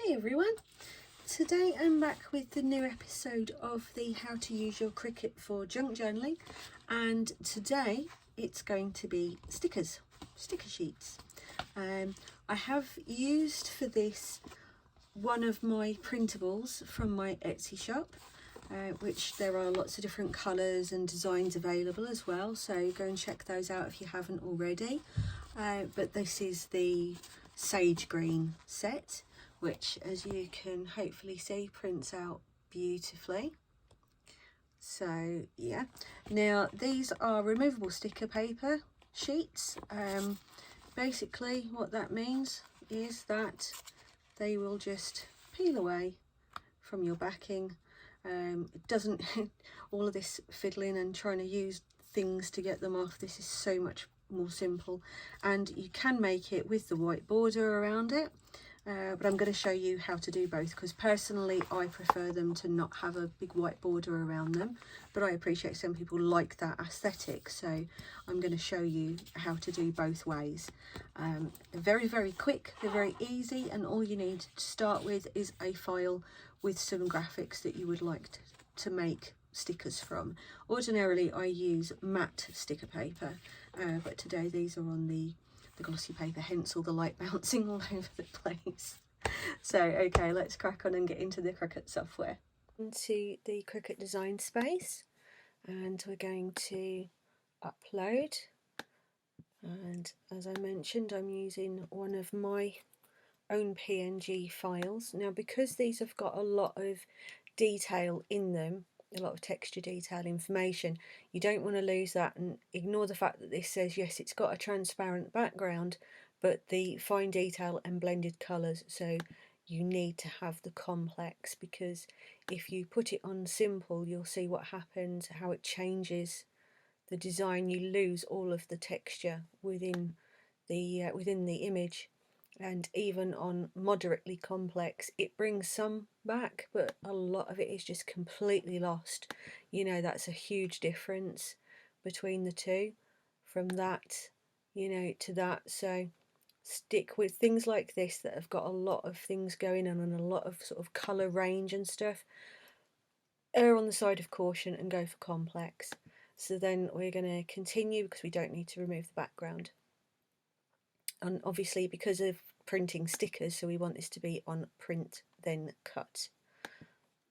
Hey everyone, today I'm back with the new episode of the How to Use Your Cricut for Junk Journaling, and today it's going to be sticker sheets. I have used for this one of my printables from my Etsy shop, which there are lots of different colours and designs available as well, so go and check those out if you haven't already. But this is the sage green set, which, as you can hopefully see, prints out beautifully. So yeah, now these are removable sticker paper sheets. Basically what that means is that they will just peel away from your backing. It doesn't all of this fiddling and trying to use things to get them off. This is so much more simple, and you can make it with the white border around it, but I'm going to show you how to do both, because personally I prefer them to not have a big white border around them, but I appreciate some people like that aesthetic, so I'm going to show you how to do both ways. They're very quick, they're very easy, and all you need to start with is a file with some graphics that you would like to make stickers from. Ordinarily I use matte sticker paper, but today these are on the glossy paper, hence all the light bouncing all over the place. So okay, let's crack on and get into the Cricut software. Into the Cricut design space, and we're going to upload, and as I mentioned, I'm using one of my own PNG files. Now, because these have got a lot of detail in them, a lot of texture detail information, you don't want to lose that, and ignore the fact that this says yes, it's got a transparent background, but the fine detail and blended colours, so you need to have the complex, because if you put it on simple, you'll see what happens, how it changes the design. You lose all of the texture within the image. And even on moderately complex, it brings some back, but a lot of it is just completely lost. You know, that's a huge difference between the two, from that, you know, to that. So stick with things like this that have got a lot of things going on and a lot of sort of colour range and stuff. Err on the side of caution and go for complex. So then we're going to continue, because we don't need to remove the background. And obviously, because of printing stickers, so we want this to be on print then cut.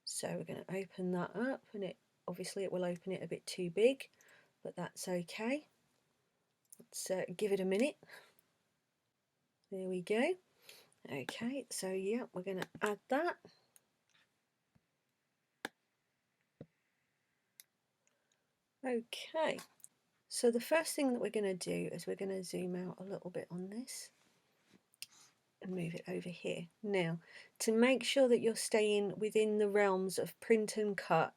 So we're going to open that up, and it will open it a bit too big, but that's okay. Let's give it a minute. There we go. Okay, so yeah, we're going to add that. Okay, so the first thing that we're going to do is we're going to zoom out a little bit on this and move it over here. Now, to make sure that you're staying within the realms of print and cut,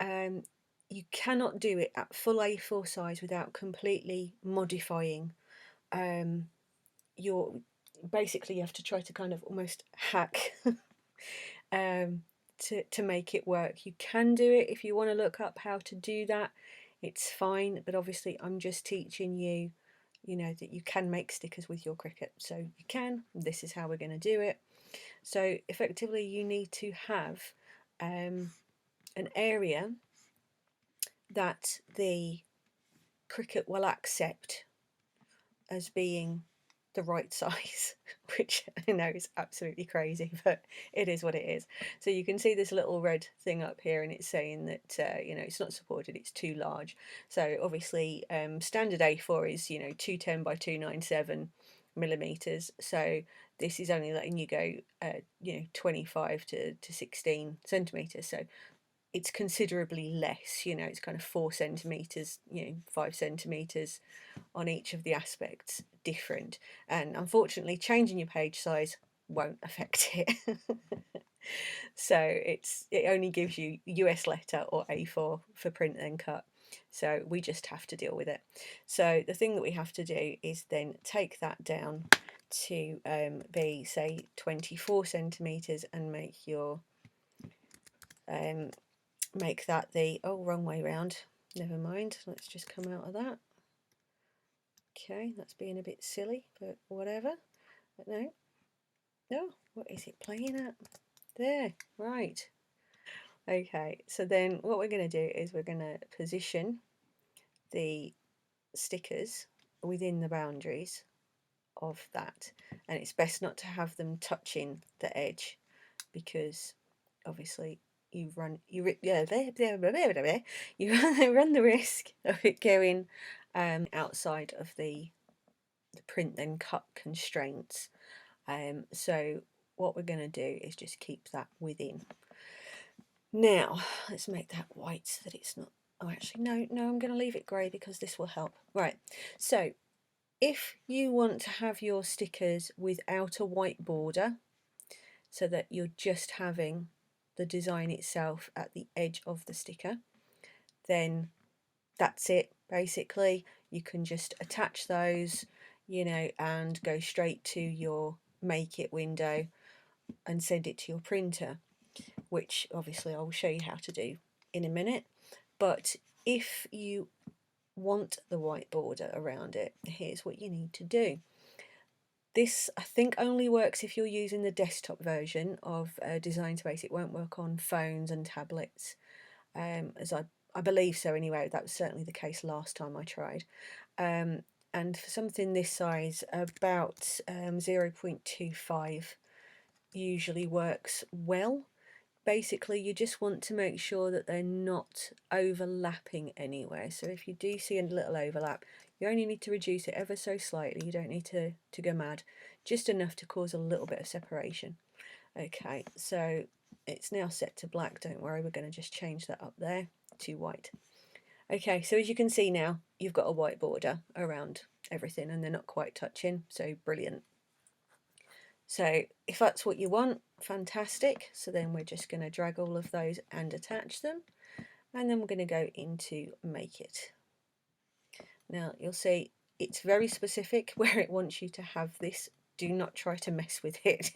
you cannot do it at full A4 size without completely modifying your, basically you have to try to kind of almost hack to make it work. You can do it if you want to look up how to do that, it's fine, but obviously I'm just teaching you, you know, that you can make stickers with your Cricut, so you can. This is how we're going to do it. So effectively you need to have an area that the Cricut will accept as being the right size, which I know is absolutely crazy, but it is what it is. So you can see this little red thing up here, and it's saying that you know, it's not supported, it's too large. So obviously standard A4 is, you know, 210 by 297 millimeters, so this is only letting you go you know, 25 to 16 centimeters, so it's considerably less. You know, it's kind of 4 centimeters, you know, 5 centimeters on each of the aspects different, and unfortunately changing your page size won't affect it. So it only gives you US letter or A4 for print and cut, so we just have to deal with it. So the thing that we have to do is then take that down to be, say, 24 centimeters, and make your make that the, oh, wrong way round, never mind, let's just come out of that. Okay, that's being a bit silly, but whatever. But no, Oh, what is it playing at? There, right. Okay, so then what we're going to do is we're going to position the stickers within the boundaries of that, and it's best not to have them touching the edge, because obviously you run you run the risk of it going outside of the print then cut constraints. So what we're going to do is just keep that within. Now let's make that white so that it's not, oh actually no, I'm going to leave it grey because this will help. Right, so if you want to have your stickers without a white border, so that you're just having the design itself at the edge of the sticker, then that's it basically. You can just attach those, you know, and go straight to your make it window and send it to your printer, which obviously I will show you how to do in a minute. But if you want the white border around it, here's what you need to do. This I think only works if you're using the desktop version of Design Space. It won't work on phones and tablets, as I believe so anyway. That was certainly the case last time I tried. And for something this size, about 0.25 usually works well. Basically, you just want to make sure that they're not overlapping anywhere. So if you do see a little overlap, you only need to reduce it ever so slightly. You don't need to go mad, just enough to cause a little bit of separation. Okay, so it's now set to black. Don't worry, we're going to just change that up there to white. Okay, so as you can see now, you've got a white border around everything and they're not quite touching, so brilliant. So if that's what you want, fantastic. So then we're just going to drag all of those and attach them, and then we're going to go into Make It. Now you'll see it's very specific where it wants you to have this. Do not try to mess with it.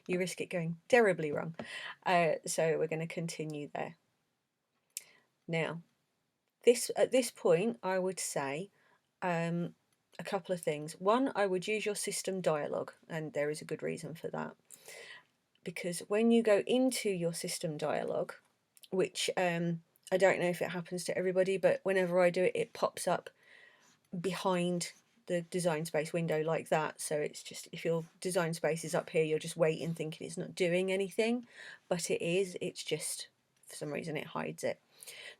You risk it going terribly wrong. So we're going to continue there. Now at this point I would say a couple of things. One, I would use your system dialog, and there is a good reason for that, because when you go into your system dialog, which I don't know if it happens to everybody, but whenever I do it, it pops up behind the Design Space window like that. So it's just, if your Design Space is up here, you're just waiting thinking it's not doing anything, but it is. It's just for some reason it hides it.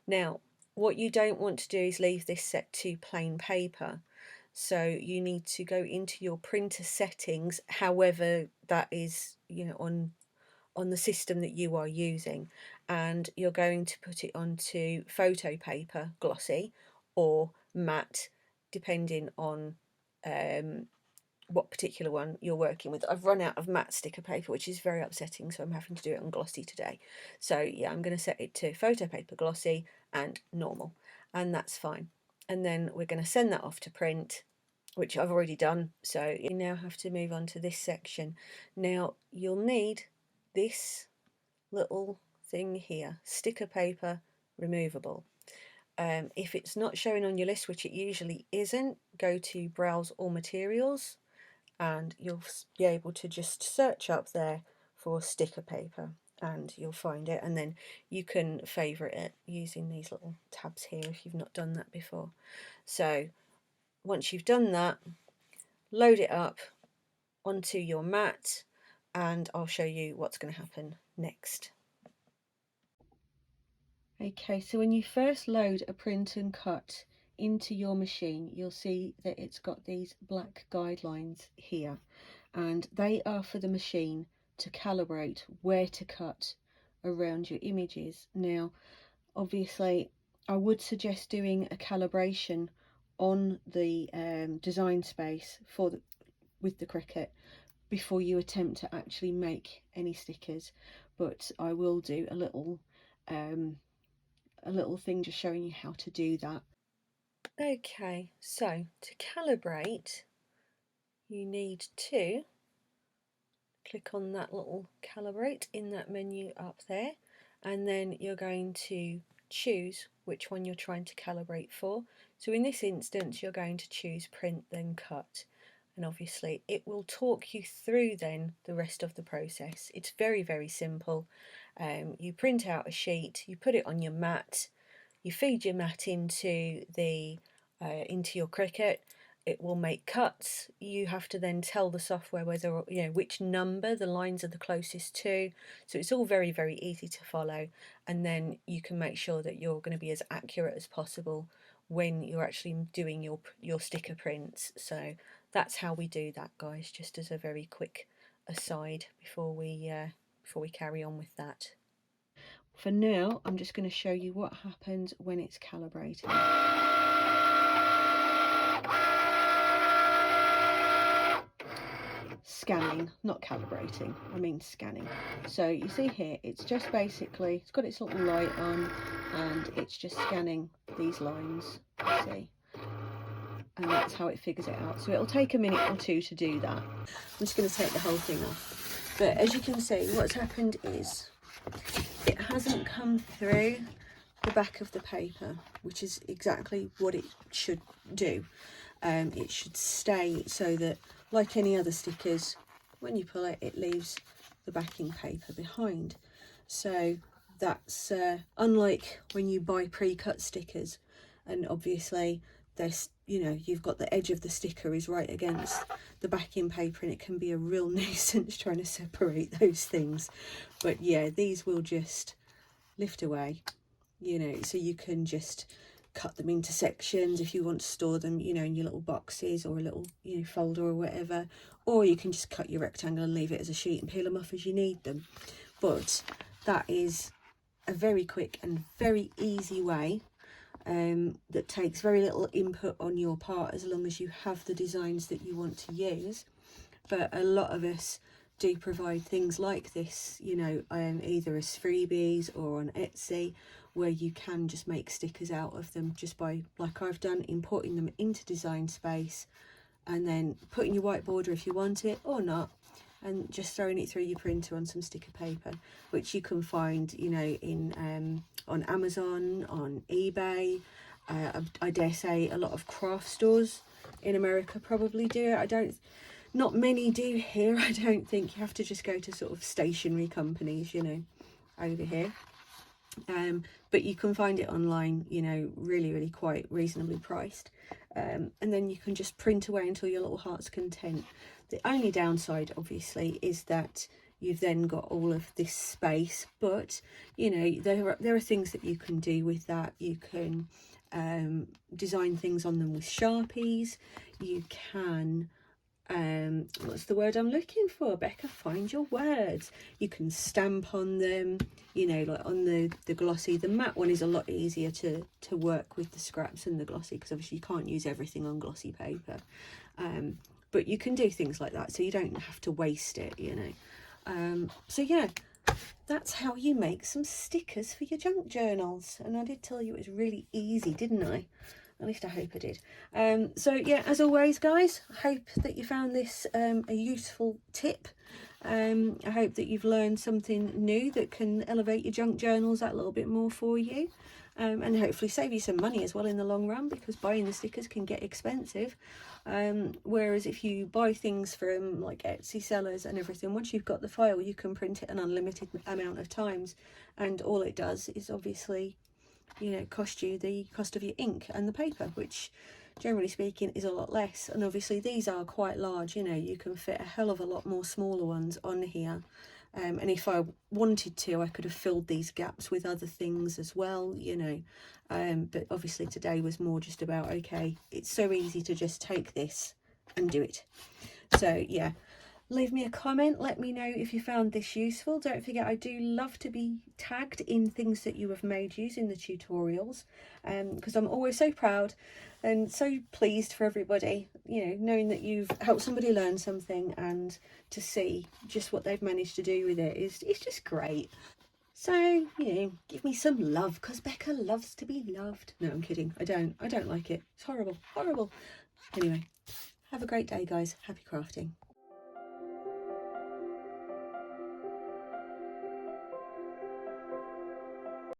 Now what you don't want to do is leave this set to plain paper. So you need to go into your printer settings, however that is, you know, on the system that you are using, and you're going to put it onto photo paper glossy or matte, depending on what particular one you're working with. I've run out of matte sticker paper, which is very upsetting, so I'm having to do it on glossy today. So yeah, I'm going to set it to photo paper glossy and normal, and that's fine. And then we're going to send that off to print, which I've already done. So you now have to move on to this section. Now you'll need this little thing here, sticker paper removable. If it's not showing on your list, which it usually isn't, go to Browse All Materials and you'll be able to just search up there for sticker paper and you'll find it, and then you can favourite it using these little tabs here if you've not done that before. So once you've done that, load it up onto your mat and I'll show you what's going to happen next. Okay, so when you first load a print and cut into your machine, you'll see that it's got these black guidelines here, and they are for the machine to calibrate where to cut around your images. Now obviously I would suggest doing a calibration on the Design Space with the Cricut before you attempt to actually make any stickers, but I will do a little thing just showing you how to do that. Okay, so to calibrate you need to click on that little calibrate in that menu up there, and then you're going to choose which one you're trying to calibrate for. So in this instance you're going to choose print then cut. and obviously it will talk you through then the rest of the process. It's very, very simple. You print out a sheet, you put it on your mat, you feed your mat into your Cricut. It will make cuts. You have to then tell the software whether, which number the lines are the closest to. So it's all very, very easy to follow, and then you can make sure that you're going to be as accurate as possible when you're actually doing your sticker prints. So that's how we do that, guys, just as a very quick aside before we carry on with that. For now, I'm just going to show you what happens when it's calibrating. Scanning, not calibrating, I mean scanning. So you see here, it's just basically, it's got its little light on and it's just scanning these lines, see? And that's how it figures it out. So it'll take a minute or two to do that. I'm just going to take the whole thing off. But as you can see, what's happened is it hasn't come through the back of the paper, which is exactly what it should do. It should stay so that, like any other stickers, when you pull it, it leaves the backing paper behind. So that's unlike when you buy pre-cut stickers, and obviously there's, you've got the edge of the sticker is right against the backing paper, and it can be a real nuisance trying to separate those things. But yeah, these will just lift away, so you can just cut them into sections if you want to store them, in your little boxes or a little, folder or whatever, or you can just cut your rectangle and leave it as a sheet and peel them off as you need them. But that is a very quick and very easy way that takes very little input on your part, as long as you have the designs that you want to use. But a lot of us do provide things like this, either as freebies or on Etsy, where you can just make stickers out of them just by, like I've done, importing them into Design Space and then putting your white border if you want it or not, and just throwing it through your printer on some sticker paper, which you can find, in on Amazon, on eBay. I dare say a lot of craft stores in America probably do it. Not many do here, I don't think. You have to just go to sort of stationery companies, over here. But you can find it online, really, really quite reasonably priced. And then you can just print away until your little heart's content. The only downside, obviously, is that you've then got all of this space. But, there are things that you can do with that. You can design things on them with Sharpies. You can... what's the word I'm looking for? Becca, find your words. You can stamp on them, like on the glossy. The matte one is a lot easier to work with the scraps than the glossy, because obviously you can't use everything on glossy paper. But you can do things like that, so you don't have to waste it, so yeah, that's how you make some stickers for your junk journals. And I did tell you it was really easy, didn't I? At least I hope I did. So yeah, as always, guys, I hope that you found this a useful tip. I hope that you've learned something new that can elevate your junk journals that little bit more for you, and hopefully save you some money as well in the long run, because buying the stickers can get expensive. Whereas if you buy things from like Etsy sellers and everything, once you've got the file, you can print it an unlimited amount of times, and all it does is obviously cost you the cost of your ink and the paper, which generally speaking is a lot less. And obviously these are quite large, you can fit a hell of a lot more smaller ones on here, and if I wanted to, I could have filled these gaps with other things as well, but obviously today was more just about, okay, it's so easy to just take this and do it. So yeah, leave me a comment, let me know if you found this useful. Don't forget, I do love to be tagged in things that you have made using the tutorials, because I'm always so proud and so pleased for everybody, knowing that you've helped somebody learn something, and to see just what they've managed to do with it is just great. So, give me some love, because Becca loves to be loved. No, I'm kidding. I don't like it. It's horrible. Anyway, have a great day, guys. Happy crafting.